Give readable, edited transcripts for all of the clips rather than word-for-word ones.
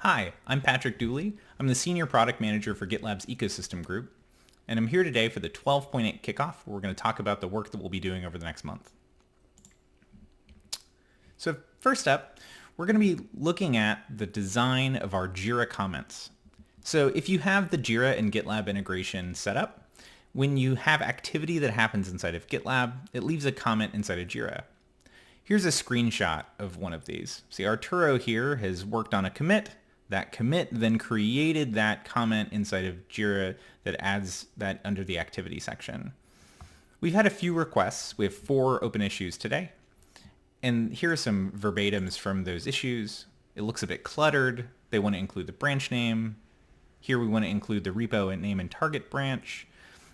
Hi, I'm Patrick Deuley. I'm the Senior Product Manager for GitLab's Ecosystem Group, and I'm here today for the 12.8 Kickoff, where we're going to talk about the work that we'll be doing over the next month. So first up, we're going to be looking at the design of our Jira comments. So if you have the Jira and GitLab integration set up, when you have activity that happens inside of GitLab, it leaves a comment inside of Jira. Here's a screenshot of one of these. See, Arturo here has worked on a commit. That commit then created that comment inside of Jira that adds that under the activity section. We've had a few requests. We have 4 open issues today. And here are some verbatims from those issues. It looks a bit cluttered. They want to include the branch name. Here we want to include the repo and name and target branch.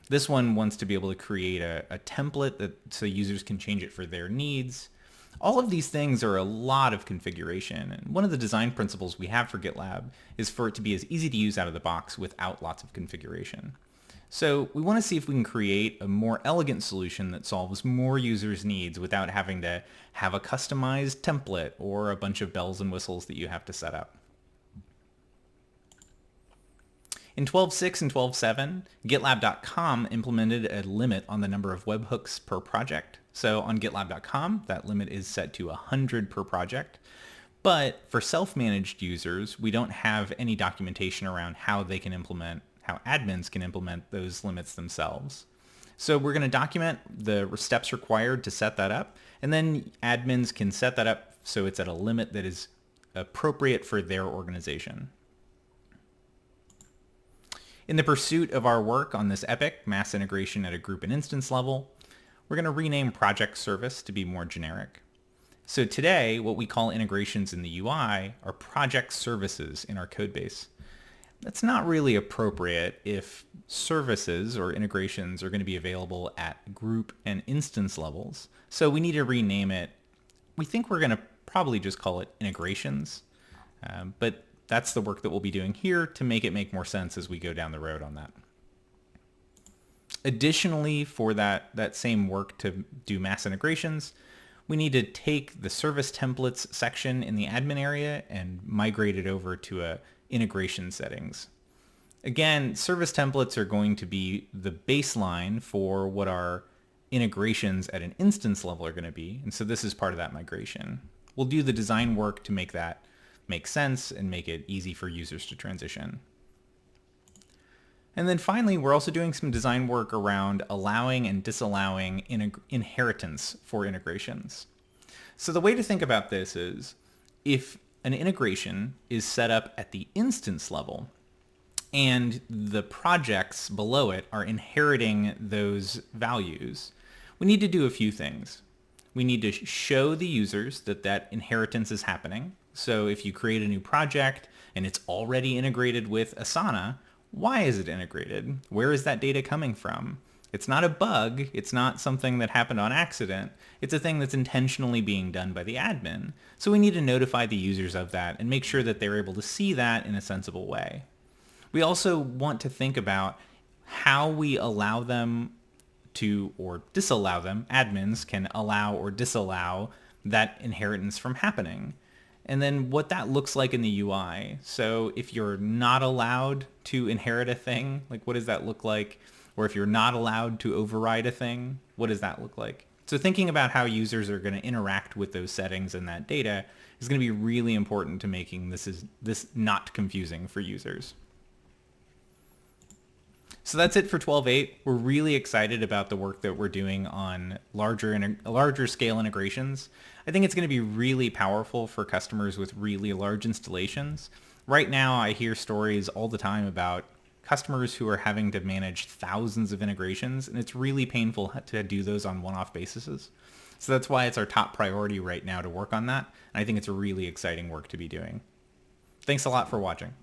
This one wants to be able to create a template so users can change it for their needs. All of these things are a lot of configuration, and one of the design principles we have for GitLab is for it to be as easy to use out of the box without lots of configuration. So we want to see if we can create a more elegant solution that solves more users' needs without having to have a customized template or a bunch of bells and whistles that you have to set up. In 12.6 and 12.7, GitLab.com implemented a limit on the number of webhooks per project. So on GitLab.com, that limit is set to 100 per project. But for self-managed users, we don't have any documentation around how admins can implement those limits themselves. So we're going to document the steps required to set that up, and then admins can set that up so it's at a limit that is appropriate for their organization. In the pursuit of our work on this epic mass integration at a group and instance level, we're going to rename project service to be more generic. So today, what we call integrations in the UI are project services in our codebase. That's not really appropriate if services or integrations are going to be available at group and instance levels. So we need to rename it. We think we're going to probably just call it integrations, but that's the work that we'll be doing here to make it make more sense as we go down the road on that. Additionally, for that same work to do mass integrations, we need to take the service templates section in the admin area and migrate it over to integration settings. Again, service templates are going to be the baseline for what our integrations at an instance level are going to be, and so this is part of that migration. We'll do the design work to make that make sense and make it easy for users to transition. And then finally, we're also doing some design work around allowing and disallowing inheritance for integrations. So the way to think about this is if an integration is set up at the instance level and the projects below it are inheriting those values, we need to do a few things. We need to show the users that inheritance is happening. So if you create a new project and it's already integrated with Asana, why is it integrated? Where is that data coming from? It's not a bug. It's not something that happened on accident. It's a thing that's intentionally being done by the admin. So we need to notify the users of that and make sure that they're able to see that in a sensible way. We also want to think about how we allow them to or disallow them. Admins can allow or disallow that inheritance from happening. And then what that looks like in the UI. So if you're not allowed to inherit a thing, like what does that look like? Or if you're not allowed to override a thing, what does that look like? So thinking about how users are going to interact with those settings and that data is going to be really important to making this not confusing for users. So that's it for 12.8. We're really excited about the work that we're doing on larger scale integrations. I think it's going to be really powerful for customers with really large installations. Right now, I hear stories all the time about customers who are having to manage thousands of integrations, and it's really painful to do those on one-off bases. So that's why it's our top priority right now to work on that, and I think it's a really exciting work to be doing. Thanks a lot for watching.